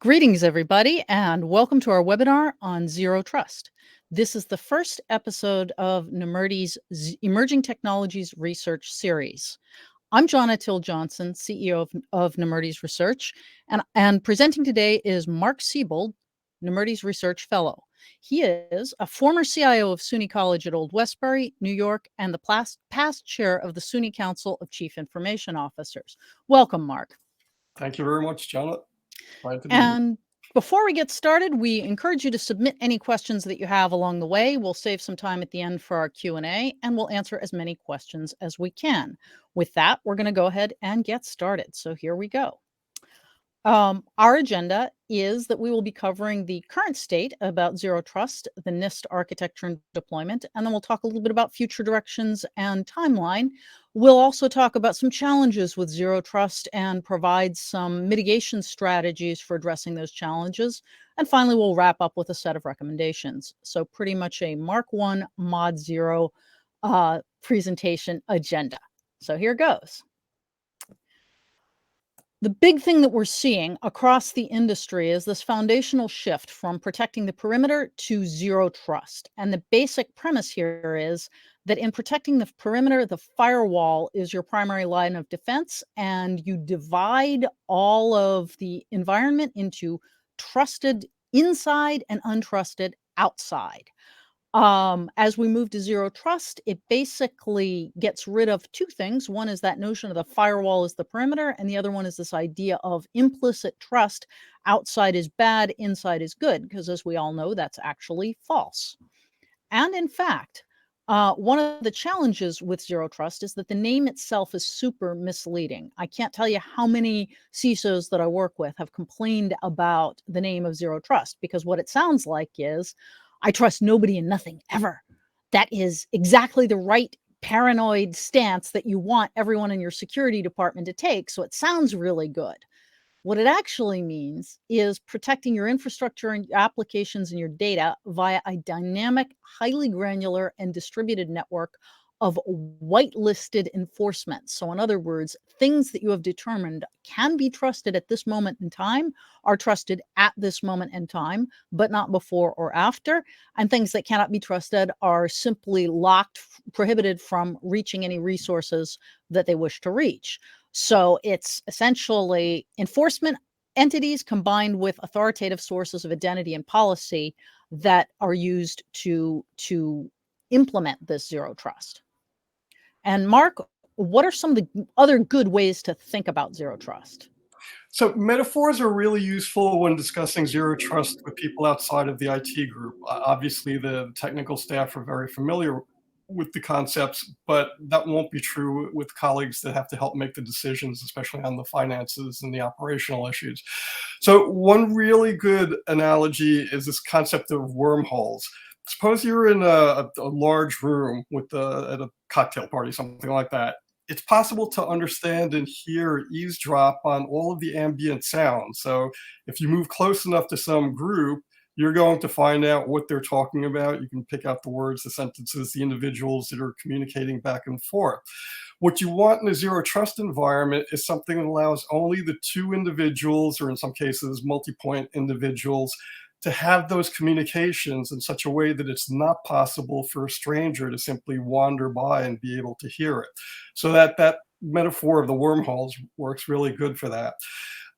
Greetings, everybody, and welcome to our webinar on Zero Trust. This is the first episode of Nemertes' Emerging Technologies Research Series. I'm Johna Johnson, CEO of Nemertes Research, and presenting today is Marc Seybold, Nemertes Research Fellow. He is a former CIO of SUNY College at Old Westbury, New York, and the past chair of the SUNY Council of Chief Information Officers. Welcome, Marc. Thank you very much, Johna. And before we get started, we encourage you to submit any questions that you have along the way. We'll save some time at the end for our Q&A, and we'll answer as many questions as we can. With that, we're going to go ahead and get started. So here we go. Our agenda is that we will be covering the current state about Zero Trust, the NIST architecture and deployment, and then we'll talk a little bit about future directions and timeline. We'll also talk about some challenges with Zero Trust and provide some mitigation strategies for addressing those challenges. And finally, we'll wrap up with a set of recommendations. So pretty much a Mark 1 Mod 0 presentation agenda. So here goes. The big thing that we're seeing across the industry is this foundational shift from protecting the perimeter to Zero Trust. And the basic premise here is that in protecting the perimeter, the firewall is your primary line of defense, and you divide all of the environment into trusted inside and untrusted outside. As we move to Zero Trust, it basically gets rid of two things. One is that notion of the firewall is the perimeter, and the other one is this idea of implicit trust. Outside is bad, inside is good, because as we all know, that's actually false. And in fact, one of the challenges with Zero Trust is that the name itself is super misleading. I can't tell you how many CISOs that I work with have complained about the name of Zero Trust, because what it sounds like is, I trust nobody and nothing ever. That is exactly the right paranoid stance that you want everyone in your security department to take. So it sounds really good. What it actually means is protecting your infrastructure and your applications and your data via a dynamic, highly granular, and distributed network of whitelisted enforcement. So in other words, things that you have determined can be trusted at this moment in time are trusted at this moment in time, but not before or after. And things that cannot be trusted are simply locked, prohibited from reaching any resources that they wish to reach. So it's essentially enforcement entities combined with authoritative sources of identity and policy that are used to implement this Zero Trust. And Marc, what are some of the other good ways to think about Zero Trust? So metaphors are really useful when discussing Zero Trust with people outside of the IT group. Obviously, the technical staff are very familiar with the concepts, but that won't be true with colleagues that have to help make the decisions, especially on the finances and the operational issues. So one really good analogy is this concept of wormholes. Suppose you're in a large room with at a cocktail party, something like that. It's possible to understand and hear eavesdrop on all of the ambient sounds. So if you move close enough to some group, you're going to find out what they're talking about. You can pick out the words, the sentences, the individuals that are communicating back and forth. What you want in a Zero Trust environment is something that allows only the two individuals, or in some cases, multi-point individuals, to have those communications in such a way that it's not possible for a stranger to simply wander by and be able to hear it. So that metaphor of the wormholes works really good for that.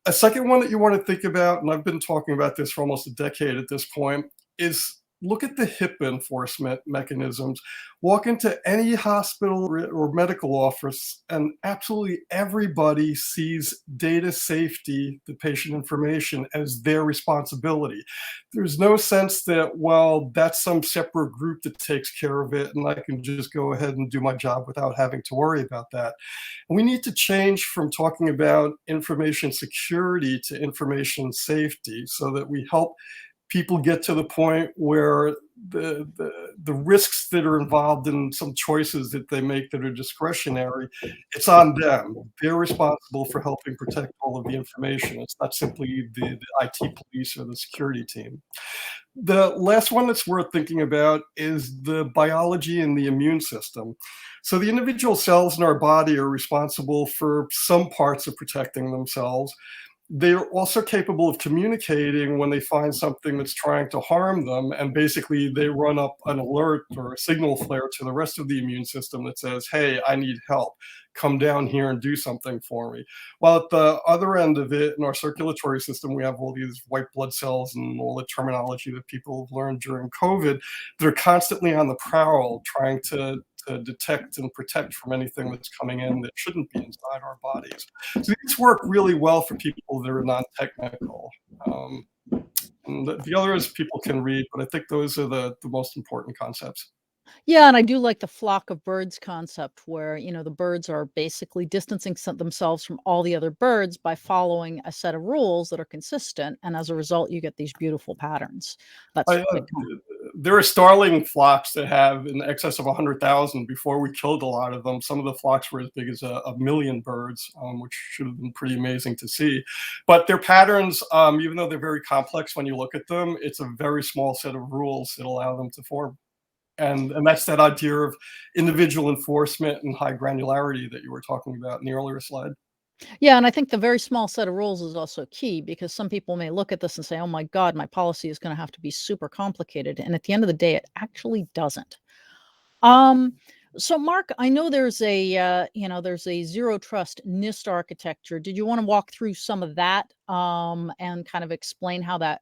A second one that you want to think about, and I've been talking about this for almost a decade at this point, is look at the HIPAA enforcement mechanisms. Walk into any hospital or medical office, and absolutely everybody sees data safety, the patient information, as their responsibility. There's no sense that, well, that's some separate group that takes care of it, and I can just go ahead and do my job without having to worry about that. And we need to change from talking about information security to information safety so that we help people get to the point where the risks that are involved in some choices that they make that are discretionary, it's on them. They're responsible for helping protect all of the information. It's not simply the IT police or the security team. The last one that's worth thinking about is the biology and the immune system. So the individual cells in our body are responsible for some parts of protecting themselves. they're also capable of communicating when they find something that's trying to harm them, and basically they run up an alert or a signal flare to the rest of the immune system that says, hey, I need help, come down here and do something for me. While at the other end of it, in our circulatory system, we have all these white blood cells and all the terminology that people have learned during COVID. They're constantly on the prowl trying to detect and protect from anything that's coming in that shouldn't be inside our bodies. So these work really well for people that are non-technical. And the others people can read, but I think those are the most important concepts. Yeah, and I do like the flock of birds concept where, the birds are basically distancing themselves from all the other birds by following a set of rules that are consistent. And as a result, you get these beautiful patterns. That's I, like, there are starling flocks that have in excess of 100,000. Before we killed a lot of them, some of the flocks were as big as a million birds, which should have been pretty amazing to see. But their patterns, even though they're very complex when you look at them, it's a very small set of rules that allow them to form. And that's that idea of individual enforcement and high granularity that you were talking about in the earlier slide. yeah, and I think the very small set of rules is also key because some people may look at this and say, oh my God, my policy is going to have to be super complicated. And at the end of the day, it actually doesn't. Um, so Marc, I know there's a zero trust NIST architecture. Did you want to walk through some of that and kind of explain how that,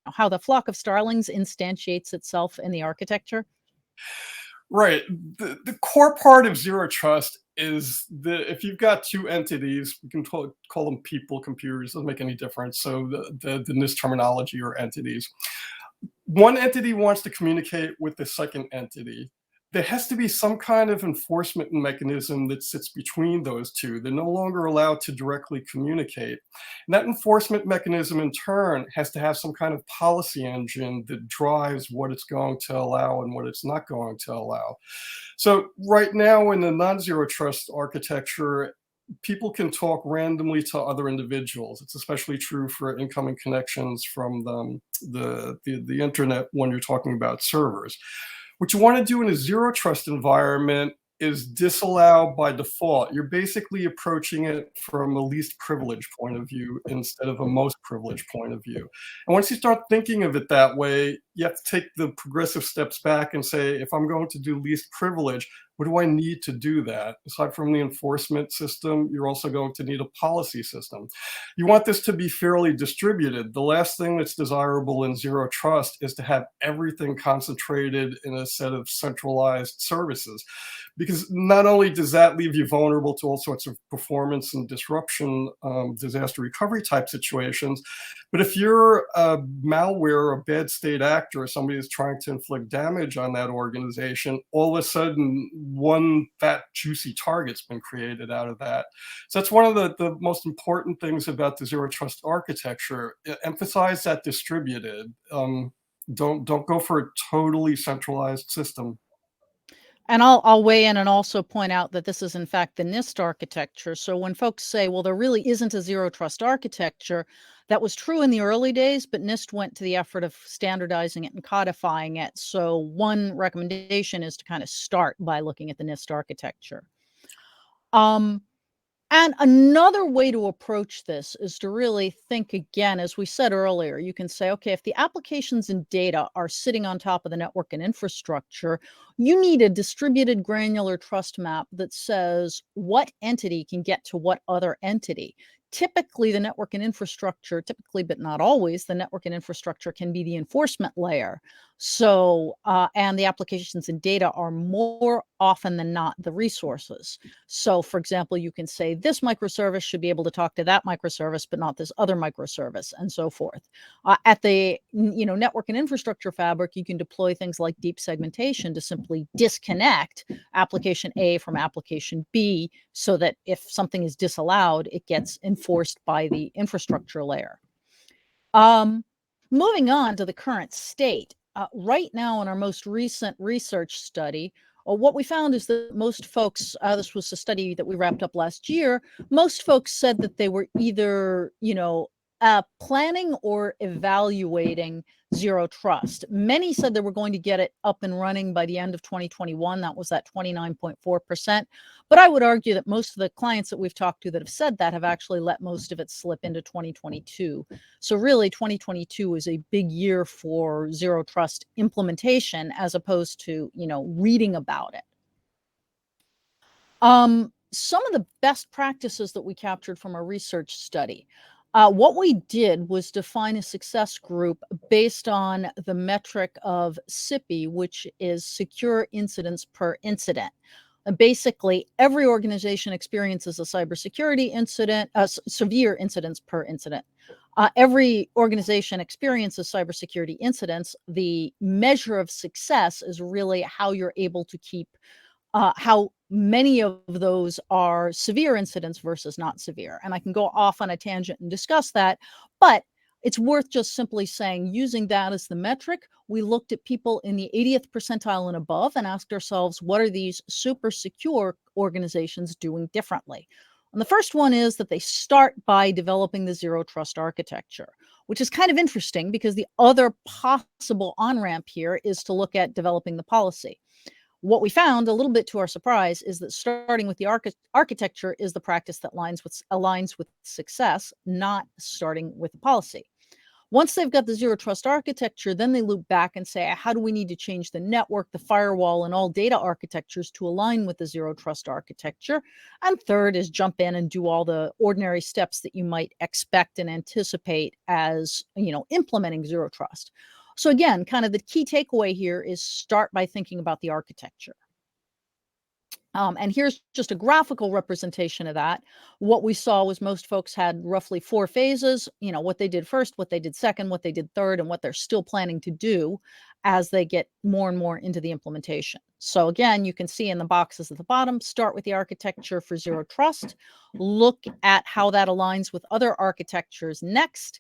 how the flock of starlings instantiates itself in the architecture? Right. The core part of zero trust is that if you've got two entities, we can call them people, computers, doesn't make any difference. So the NIST terminology or entities. One entity wants to communicate with the second entity. There has to be some kind of enforcement mechanism that sits between those two. They're no longer allowed to directly communicate. And that enforcement mechanism, in turn, has to have some kind of policy engine that drives what it's going to allow and what it's not going to allow. So, right now, in the non zero trust architecture, people can talk randomly to other individuals. It's especially true for incoming connections from the internet when you're talking about servers. What you want to do in a zero trust environment is disallow by default. You're basically approaching it from a least privilege point of view instead of a most privileged point of view. And once you start thinking of it that way, you have to take the progressive steps back and say, if I'm going to do least privilege, what do I need to do that? Aside from the enforcement system, you're also going to need a policy system. You want this to be fairly distributed. The last thing that's desirable in zero trust is to have everything concentrated in a set of centralized services, because not only does that leave you vulnerable to all sorts of performance and disruption, disaster recovery type situations, but if you're a malware, a bad state actor, or somebody is trying to inflict damage on that organization, all of a sudden one fat juicy target's been created out of that. So that's one of the most important things about the zero trust architecture. Emphasize that distributed. Don't go for a totally centralized system. And I'll weigh in and also point out that this is in fact the NIST architecture. So when folks say, well, there really isn't a zero trust architecture, that was true in the early days, but NIST went to the effort of standardizing it and codifying it. So one recommendation is to kind of start by looking at the NIST architecture. Um, and another way to approach this is to really think again, as we said earlier, you can say, okay, if the applications and data are sitting on top of the network and infrastructure, you need a distributed granular trust map that says what entity can get to what other entity. Typically, the network and infrastructure, typically, but not always, the network and infrastructure can be the enforcement layer. So, and the applications and data are more often than not the resources. So, for example, you can say this microservice should be able to talk to that microservice, but not this other microservice, and so forth. At the network and infrastructure fabric, you can deploy things like deep segmentation to simply disconnect application A from application B, so that if something is disallowed, it gets enforced by the infrastructure layer. Moving on to the current state. Right now, in our most recent research study, what we found is that most folks, this was a study that we wrapped up last year, most folks said that they were either, planning or evaluating zero trust. Many said they were going to get it up and running by the end of 2021. That was at 29.4%. But I would argue that most of the clients that we've talked to that have said that have actually let most of it slip into 2022. So really 2022 is a big year for zero trust implementation as opposed to, reading about it. Some of the best practices that we captured from our research study. What we did was define a success group based on the metric of SIPI, which is secure incidents per incident. Basically, every organization experiences a cybersecurity incident, severe incidents per incident. Every organization experiences cybersecurity incidents. The measure of success is really how you're able to keep how many of those are severe incidents versus not severe. And I can go off on a tangent and discuss that, but it's worth just simply saying, using that as the metric, we looked at people in the 80th percentile and above and asked ourselves, what are these super secure organizations doing differently? And the first one is that they start by developing the zero trust architecture, which is kind of interesting because the other possible on-ramp here is to look at developing the policy. What we found, a little bit to our surprise, is that starting with the architecture is the practice that aligns with success, not starting with the policy. Once they've got the zero trust architecture, then they loop back and say, how do we need to change the network, the firewall, and all data architectures to align with the zero trust architecture? And third is jump in and do all the ordinary steps that you might expect and anticipate as, implementing zero trust. So again, kind of the key takeaway here is start by thinking about the architecture. And here's just a graphical representation of that. What we saw was most folks had roughly 4 phases, what they did first, what they did second, what they did third, and what they're still planning to do as they get more and more into the implementation. So again, you can see in the boxes at the bottom, start with the architecture for zero trust, look at how that aligns with other architectures next,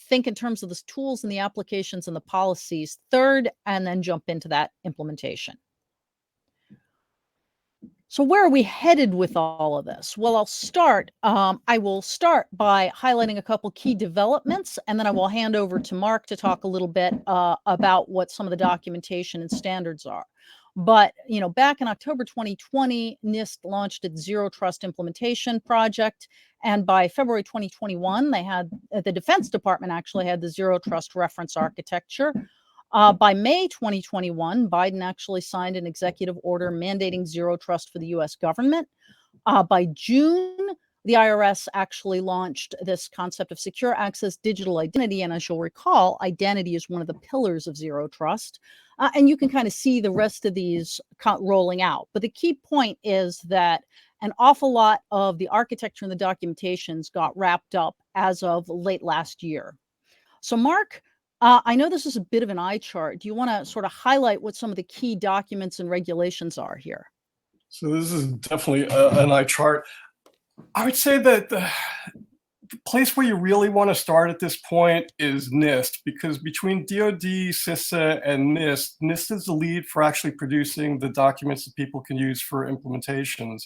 think in terms of the tools and the applications and the policies third, and then jump into that implementation. So where are we headed with all of this? Well, I will start by highlighting a couple key developments, and then I will hand over to Marc to talk a little bit about what some of the documentation and standards are. But, back in October 2020, NIST launched its Zero Trust Implementation Project. And by February 2021, the Defense Department actually had the Zero Trust Reference Architecture. By May 2021, Biden actually signed an executive order mandating zero trust for the US government. By June, the IRS actually launched this concept of secure access digital identity. And as you'll recall, identity is one of the pillars of zero trust. And you can kind of see the rest of these rolling out. But the key point is that an awful lot of the architecture and the documentations got wrapped up as of late last year. So Marc, I know this is a bit of an eye chart. Do you want to sort of highlight what some of the key documents and regulations are here? So this is definitely an eye chart. I would say that the place where you really want to start at this point is NIST, because between DoD, CISA, and NIST is the lead for actually producing the documents that people can use for implementations.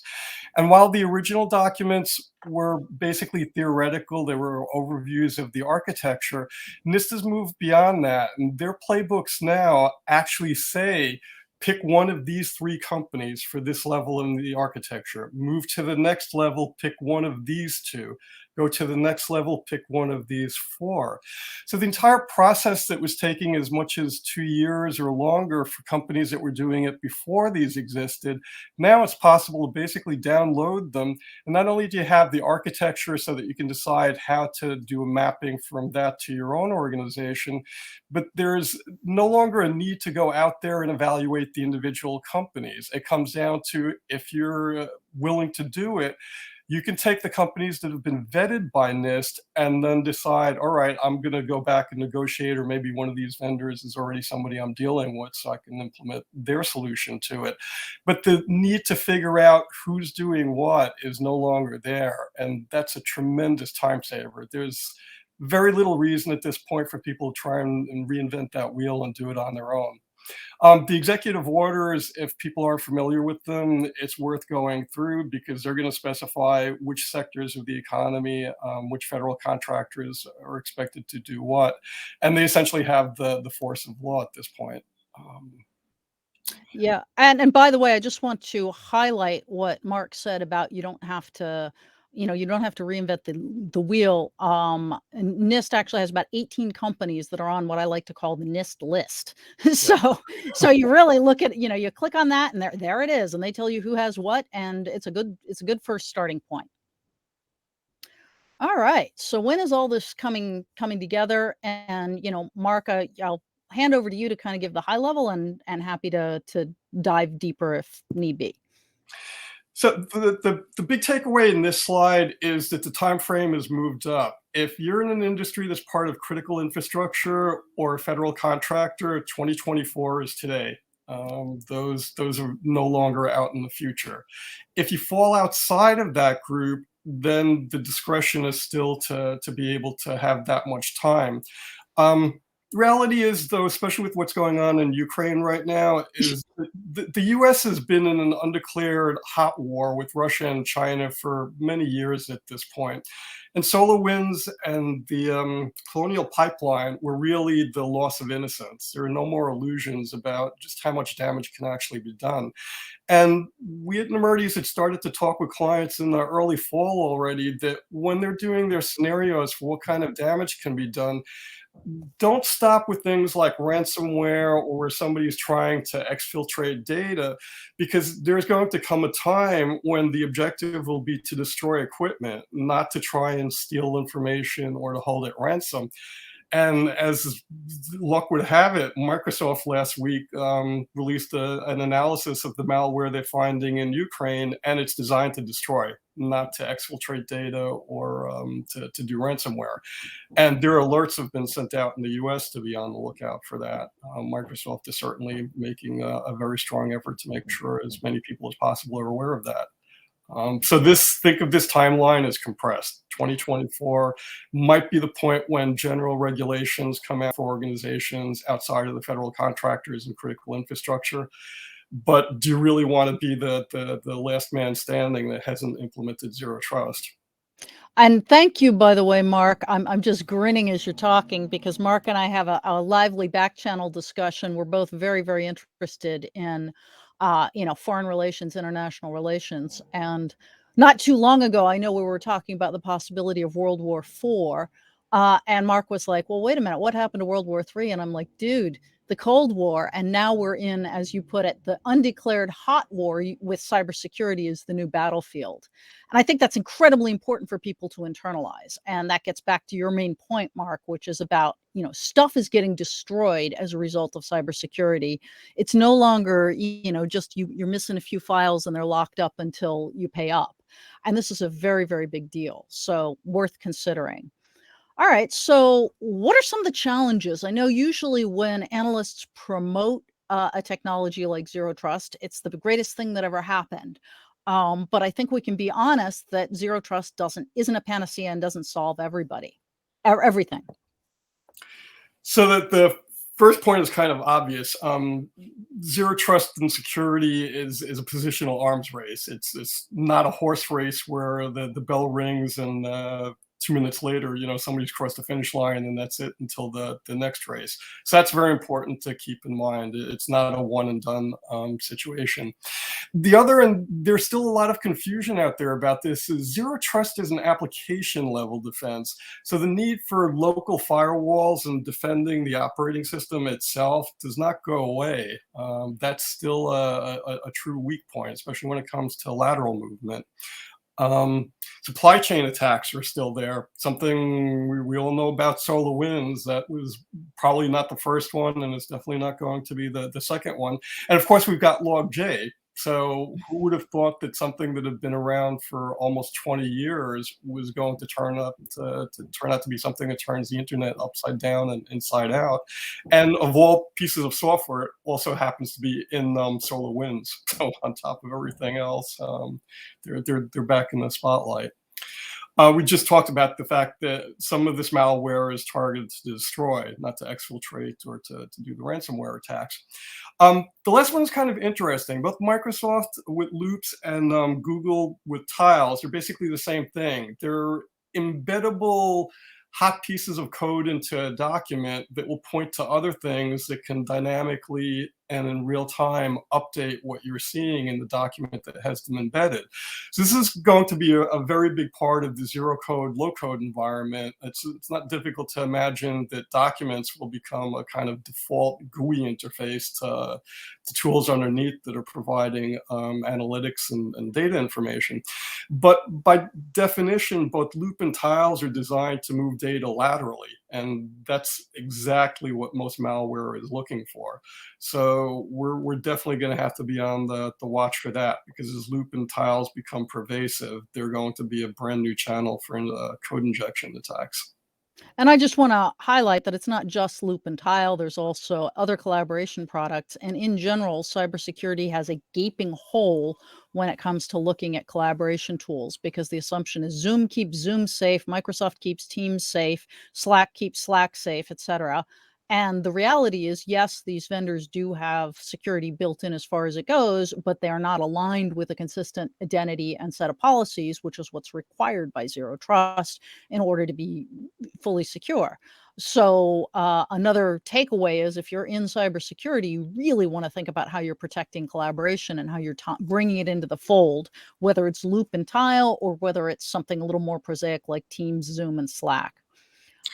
And while the original documents were basically theoretical, they were overviews of the architecture, NIST has moved beyond that. And their playbooks now actually say, pick one of these 3 companies for this level in the architecture. Move to the next level, pick one of these 2. Go to the next level, pick one of these 4. So the entire process that was taking as much as 2 years or longer for companies that were doing it before these existed, now it's possible to basically download them. And not only do you have the architecture so that you can decide how to do a mapping from that to your own organization, but there's no longer a need to go out there and evaluate the individual companies. It comes down to, if you're willing to do it, you can take the companies that have been vetted by NIST and then decide, all right, I'm going to go back and negotiate, or maybe one of these vendors is already somebody I'm dealing with, so I can implement their solution to it. But the need to figure out who's doing what is no longer there. And that's a tremendous time saver. There's very little reason at this point for people to try and reinvent that wheel and do it on their own. The executive orders, if people aren't familiar with them, it's worth going through because they're going to specify which sectors of the economy, which federal contractors are expected to do what, and they essentially have the force of law at this point. Um, Yeah, and by the way, I just want to highlight what Mark said about you don't have to, you don't have to reinvent the wheel. And NIST actually has about 18 companies that are on what I like to call the NIST list. yeah. So you really look at, you click on that and there it is, and they tell you who has what, and it's a good first starting point. All right. So when is all this coming together? And Mark, I'll hand over to you to kind of give the high level, and happy to dive deeper if need be. So the big takeaway in this slide is that the time frame has moved up. If you're in an industry that's part of critical infrastructure or a federal contractor, 2024 is today. Those are no longer out in the future. If you fall outside of that group, then the discretion is still to be able to have that much time. Reality is, though, especially with what's going on in Ukraine right now, is that the US has been in an undeclared hot war with Russia and China for many years at this point. And SolarWinds and the Colonial Pipeline were really the loss of innocence. There are no more illusions about just how much damage can actually be done. And we at Nemertes had started to talk with clients in the early fall already that when they're doing their scenarios for what kind of damage can be done, don't stop with things like ransomware or where somebody's trying to exfiltrate data, because there's going to come a time when the objective will be to destroy equipment, not to try and steal information or to hold it ransom. And as luck would have it, Microsoft last week released an analysis of the malware they're finding in Ukraine, and it's designed to destroy, not to exfiltrate data or to do ransomware. And their alerts have been sent out in the US to be on the lookout for that. Microsoft is certainly making a very strong effort to make sure as many people as possible are aware of that. So think of this timeline as compressed. 2024 might be the point when general regulations come out for organizations outside of the federal contractors and critical infrastructure. But do you really want to be the last man standing that hasn't implemented zero trust? And thank you, by the way, Mark. I'm just grinning as you're talking because Mark and I have a lively back channel discussion. We're both very, very interested in, foreign relations, international relations. And not too long ago, I know we were talking about the possibility of World War IV. And Mark was like, well, wait a minute, what happened to World War III? And I'm like, dude, the Cold War. And now we're in, as you put it, the undeclared hot war with cybersecurity is the new battlefield. And I think that's incredibly important for people to internalize. And that gets back to your main point, Mark, which is about, stuff is getting destroyed as a result of cybersecurity. It's no longer, just you're missing a few files and they're locked up until you pay up. And this is a very, very big deal. So worth considering. All right. So, what are some of the challenges? I know usually when analysts promote a technology like zero trust, it's the greatest thing that ever happened. But I think we can be honest that zero trust isn't a panacea and doesn't solve everything. So that the first point is kind of obvious. Zero trust and security is a positional arms race. It's not a horse race where the bell rings and 2 minutes later, somebody's crossed the finish line and that's it until the next race. So that's very important to keep in mind. It's not a one and done situation. The other, and there's still a lot of confusion out there about this, is zero trust is an application level defense. So the need for local firewalls and defending the operating system itself does not go away. That's still a true weak point, especially when it comes to lateral movement. Supply chain attacks are still there. Something we all know about SolarWinds. That was probably not the first one, and it's definitely not going to be the second one. And of course, we've got LogJ. So who would have thought that something that had been around for almost 20 years was going to turn out to be something that turns the internet upside down and inside out? And of all pieces of software, it also happens to be in SolarWinds. So on top of everything else, they're back in the spotlight. We just talked about the fact that some of this malware is targeted to destroy, not to exfiltrate or to do the ransomware attacks. The last one is kind of interesting. Both Microsoft with loops and Google with tiles are basically the same thing. They're embeddable hot pieces of code into a document that will point to other things that can dynamically and in real time update what you're seeing in the document that has them embedded. So this is going to be a very big part of the zero code, low code environment. It's not difficult to imagine that documents will become a kind of default GUI interface to tools underneath that are providing analytics and data information. But by definition, both loop and tiles are designed to move data laterally. And that's exactly what most malware is looking for. So we're definitely going to have to be on the watch for that, because as loop and tiles become pervasive, they're going to be a brand new channel for code injection attacks. And I just want to highlight that it's not just Loop and Tile. There's also other collaboration products. And in general, cybersecurity has a gaping hole when it comes to looking at collaboration tools, because the assumption is Zoom keeps Zoom safe, Microsoft keeps Teams safe, Slack keeps Slack safe, etc. And the reality is, yes, these vendors do have security built in as far as it goes, but they are not aligned with a consistent identity and set of policies, which is what's required by Zero Trust in order to be fully secure. So another takeaway is, if you're in cybersecurity, you really want to think about how you're protecting collaboration and how you're bringing it into the fold, whether it's Loop and Tile or whether it's something a little more prosaic like Teams, Zoom, and Slack.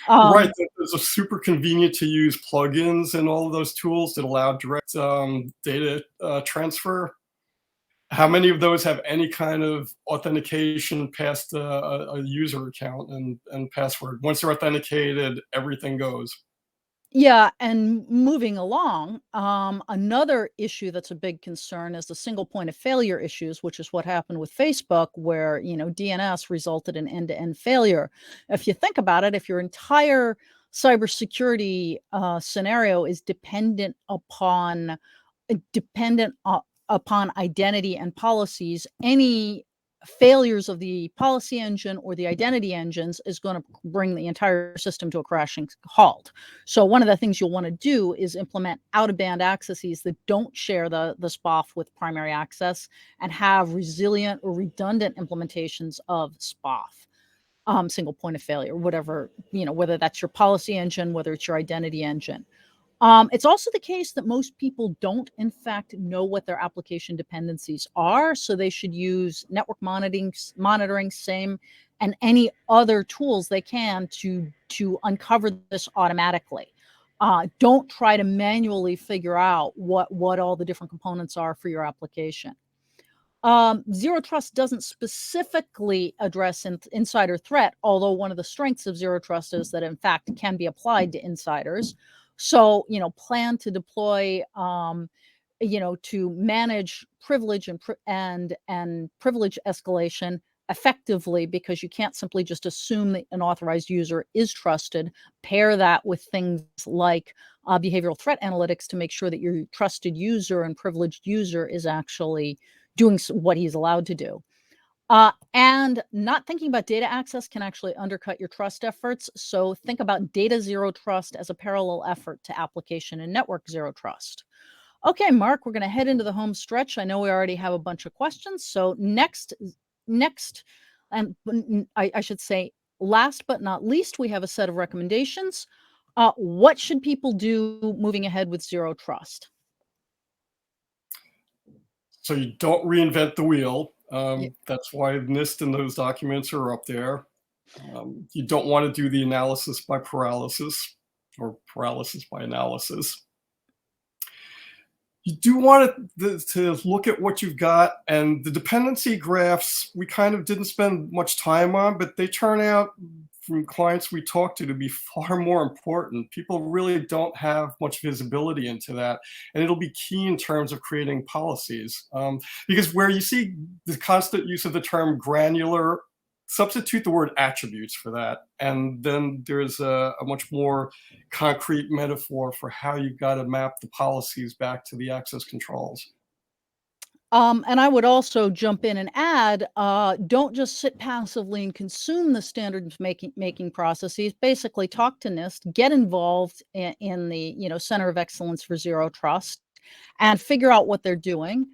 Right, there's a super convenient to use plugins and all of those tools that allow direct data transfer. How many of those have any kind of authentication past a user account and password? Once they're authenticated, everything goes. Yeah, and moving along, another issue that's a big concern is the single point of failure issues, which is what happened with Facebook, where DNS resulted in end-to-end failure. If you think about it, if your entire cybersecurity scenario is dependent upon identity and policies, any failures of the policy engine or the identity engines is going to bring the entire system to a crashing halt. So one of the things you'll want to do is implement out-of-band accesses that don't share the SPOF with primary access, and have resilient or redundant implementations of SPOF, single point of failure, whatever, whether that's your policy engine, whether it's your identity engine. It's also the case that most people don't, in fact, know what their application dependencies are, so they should use network monitoring, SIEM, and any other tools they can to uncover this automatically. Don't try to manually figure out what all the different components are for your application. Zero Trust doesn't specifically address insider threat, although one of the strengths of Zero Trust is that, in fact, it can be applied to insiders. So, plan to deploy, to manage privilege and privilege escalation effectively, because you can't simply just assume that an authorized user is trusted. Pair that with things like behavioral threat analytics to make sure that your trusted user and privileged user is actually doing what he's allowed to do. And not thinking about data access can actually undercut your trust efforts. So think about data zero trust as a parallel effort to application and network zero trust. Okay, Marc, we're going to head into the home stretch. I know we already have a bunch of questions. So next, and I should say, last but not least, we have a set of recommendations. What should people do moving ahead with zero trust? So you don't reinvent the wheel. Yeah. That's why NIST and those documents are up there. You don't want to do the analysis by paralysis, or paralysis by analysis. You do want to look at what you've got, and the dependency graphs we kind of didn't spend much time on, but they turn out from clients we talk to be far more important. People really don't have much visibility into that, and it'll be key in terms of creating policies. Because where you see the constant use of the term granular, substitute the word attributes for that, and then there's a much more concrete metaphor for how you've got to map the policies back to the access controls. And I would also jump in and add, don't just sit passively and consume the standards making processes. Basically, talk to NIST, get involved in the Center of Excellence for Zero Trust, and figure out what they're doing.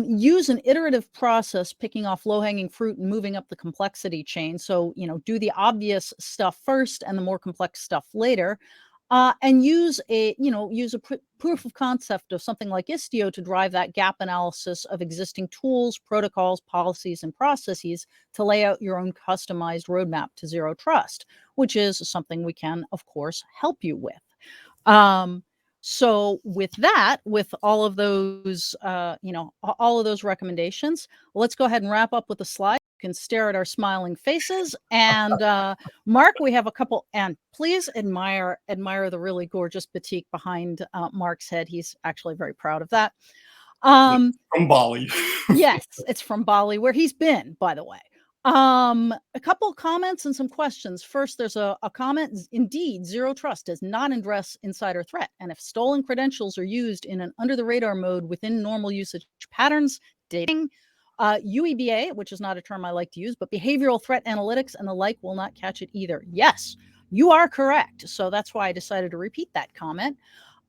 Use an iterative process, picking off low-hanging fruit and moving up the complexity chain. So, do the obvious stuff first and the more complex stuff later. And use a proof of concept of something like Istio to drive that gap analysis of existing tools, protocols, policies, and processes to lay out your own customized roadmap to zero trust, which is something we can, of course, help you with. So with that, with all of those, all of those recommendations, let's go ahead and wrap up with a slide. You can stare at our smiling faces. And Marc, we have a couple, and please admire the really gorgeous batik behind Marc's head. He's actually very proud of that. From Bali. Yes, it's from Bali, where he's been, by the way. A couple comments and some questions. First, there's a comment. Indeed, zero trust does not address insider threat. And if stolen credentials are used in an under the radar mode within normal usage patterns, dating, UEBA, which is not a term I like to use, but behavioral threat analytics and the like will not catch it either. Yes, you are correct. So that's why I decided to repeat that comment.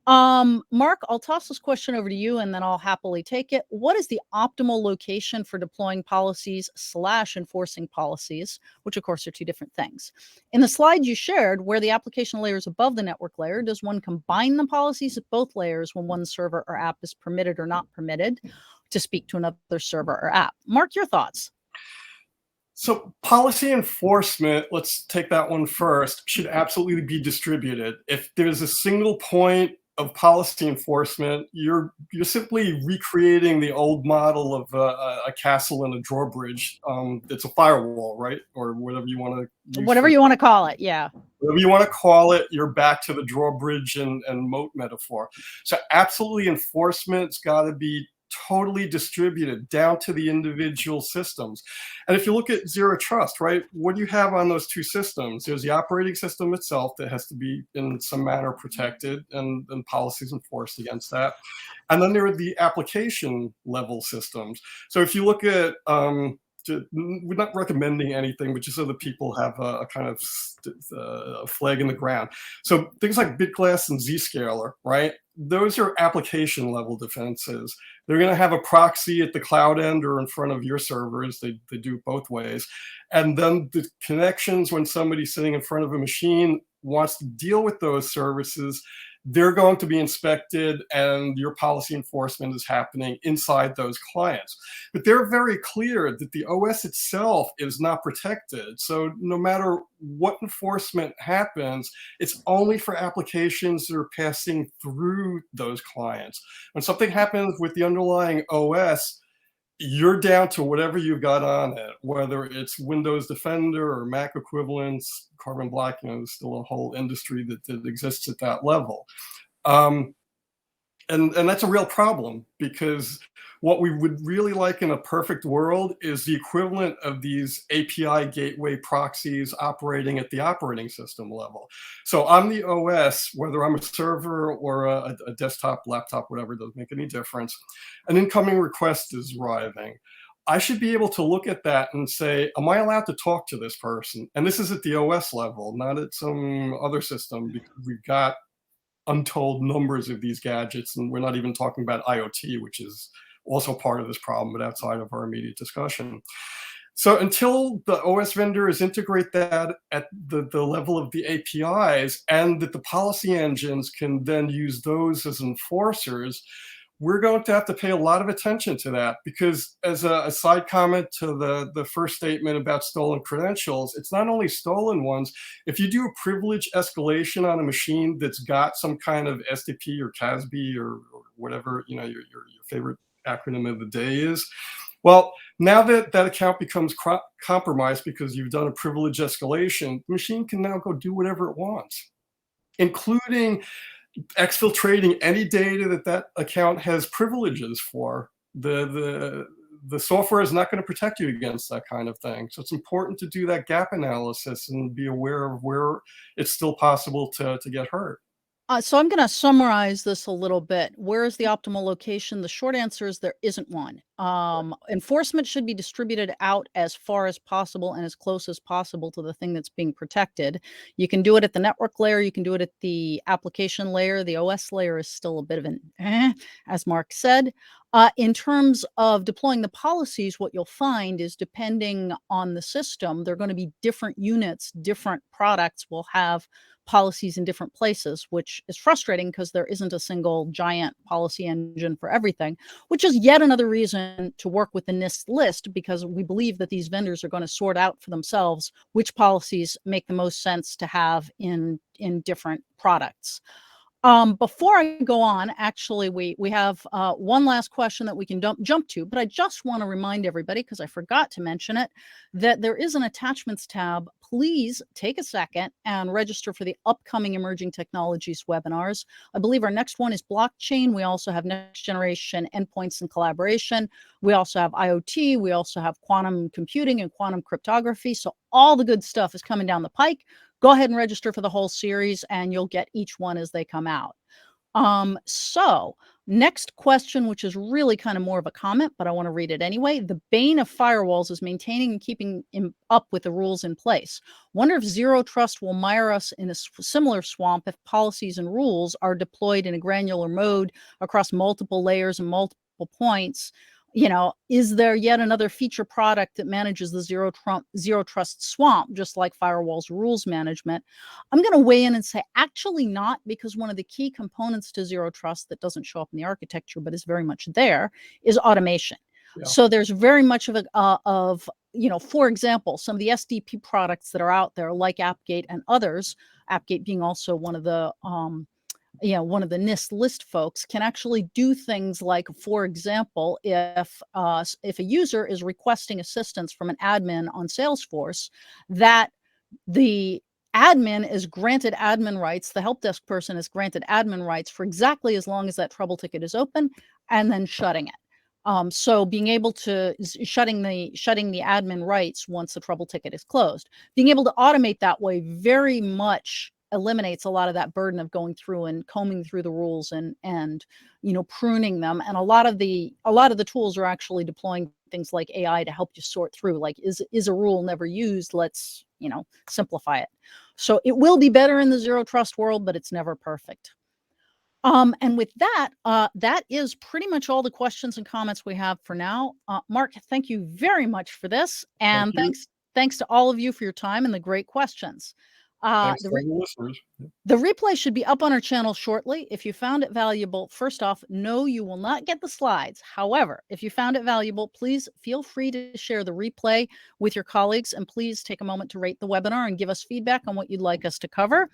Marc, I'll toss this question over to you and then I'll happily take it. What is the optimal location for deploying policies / enforcing policies, which of course are two different things? In the slide you shared, where the application layer is above the network layer, does one combine the policies at both layers when one server or app is permitted or not permitted to speak to another server or app? Marc, your thoughts? So policy enforcement, let's take that one first, should absolutely be distributed. If there's a single point of policy enforcement, you're simply recreating the old model of a castle and a drawbridge. It's a firewall, right? Or whatever you want to use. Whatever you want to call it, yeah. Whatever you want to call it, you're back to the drawbridge and moat metaphor. So absolutely enforcement's got to be totally distributed down to the individual systems. And if you look at zero trust, right, what do you have on those two systems? There's the operating system itself that has to be in some manner protected and policies enforced against that. And then there are the application level systems. So if you look at, we're not recommending anything, but just so that people have a kind of a flag in the ground. So things like BitGlass and Zscaler, right? Those are application level defenses. They're going to have a proxy at the cloud end or in front of your servers. They do it both ways. And then the connections, when somebody's sitting in front of a machine wants to deal with those services, they're going to be inspected and your policy enforcement is happening inside those clients. But they're very clear that the OS itself is not protected. So no matter what enforcement happens, it's only for applications that are passing through those clients. When something happens with the underlying OS, you're down to whatever you've got on it, whether it's Windows Defender or Mac equivalents, Carbon Black, there's still a whole industry that exists at that level. And that's a real problem, because what we would really like in a perfect world is the equivalent of these API gateway proxies operating at the operating system level. So on the OS, whether I'm a server or a desktop, laptop, whatever, doesn't make any difference, an incoming request is arriving. I should be able to look at that and say, am I allowed to talk to this person? And this is at the OS level, not at some other system, because we've got untold numbers of these gadgets, and we're not even talking about IoT, which is also part of this problem, but outside of our immediate discussion. So until the OS vendors integrate that at the level of the APIs, and that the policy engines can then use those as enforcers, we're going to have to pay a lot of attention to that, because as a side comment to the first statement about stolen credentials, it's not only stolen ones. If you do a privilege escalation on a machine that's got some kind of SDP or CASB or whatever, your favorite acronym of the day is, well, now that account becomes compromised because you've done a privilege escalation, the machine can now go do whatever it wants, including exfiltrating any data that account has privileges for. The software is not going to protect you against that kind of thing. So it's important to do that gap analysis and be aware of where it's still possible to get hurt. So I'm going to summarize this a little bit. Where is the optimal location? The short answer is there isn't one. Enforcement should be distributed out as far as possible and as close as possible to the thing that's being protected. You can do it at the network layer. You can do it at the application layer. The OS layer is still a bit of an as Marc said. In terms of deploying the policies, what you'll find is depending on the system, there are going to be different units, different products will have policies in different places, which is frustrating because there isn't a single giant policy engine for everything, which is yet another reason to work with the NIST list, because we believe that these vendors are going to sort out for themselves which policies make the most sense to have in different products. Before I go on, actually, we have one last question that we can jump to, but I just want to remind everybody, because I forgot to mention it, that there is an attachments tab. Please take a second and register for the upcoming Emerging Technologies webinars. I believe our next one is blockchain. We also have next generation endpoints and collaboration. We also have IoT. We also have quantum computing and quantum cryptography. So all the good stuff is coming down the pike. Go ahead and register for the whole series and you'll get each one as they come out. So next question, which is really kind of more of a comment, but I want to read it anyway. The bane of firewalls is maintaining and keeping up with the rules in place. Wonder if zero trust will mire us in a similar swamp if policies and rules are deployed in a granular mode across multiple layers and multiple points. Is there yet another feature product that manages the zero trust swamp, just like firewalls rules management? I'm going to weigh in and say actually not, because one of the key components to zero trust that doesn't show up in the architecture but is very much there is automation. Yeah. So there's very much of for example, some of the SDP products that are out there, like AppGate and others, AppGate being also one of the one of the NIST list folks, can actually do things like, for example, if a user is requesting assistance from an admin on Salesforce, that the admin is granted admin rights, the help desk person is granted admin rights for exactly as long as that trouble ticket is open, and then shutting it. So being able to shutting the admin rights once the trouble ticket is closed, being able to automate that way very much eliminates a lot of that burden of going through and combing through the rules and pruning them. And a lot of the tools are actually deploying things like AI to help you sort through, like, is a rule never used? Let's simplify it. So it will be better in the zero trust world, but it's never perfect. And with that, that is pretty much all the questions and comments we have for now. Marc, thank you very much for this. And thanks to all of you for your time and the great questions. Thanks to the listeners. The replay should be up on our channel shortly. If you found it valuable, first off, no, you will not get the slides. However, if you found it valuable, please feel free to share the replay with your colleagues, and please take a moment to rate the webinar and give us feedback on what you'd like us to cover.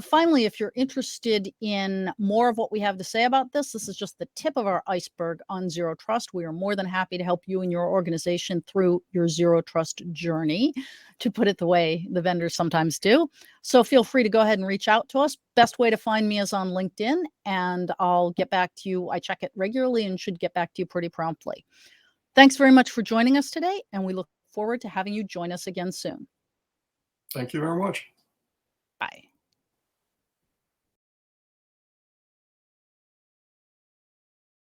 Finally, if you're interested in more of what we have to say about this, this is just the tip of our iceberg on zero trust. We are more than happy to help you and your organization through your zero trust journey, to put it the way the vendors sometimes do. So feel free to go ahead and reach out to us. Best way to find me is on LinkedIn, and I'll get back to you. I check it regularly and should get back to you pretty promptly. Thanks very much for joining us today, and we look forward to having you join us again soon. Thank you very much.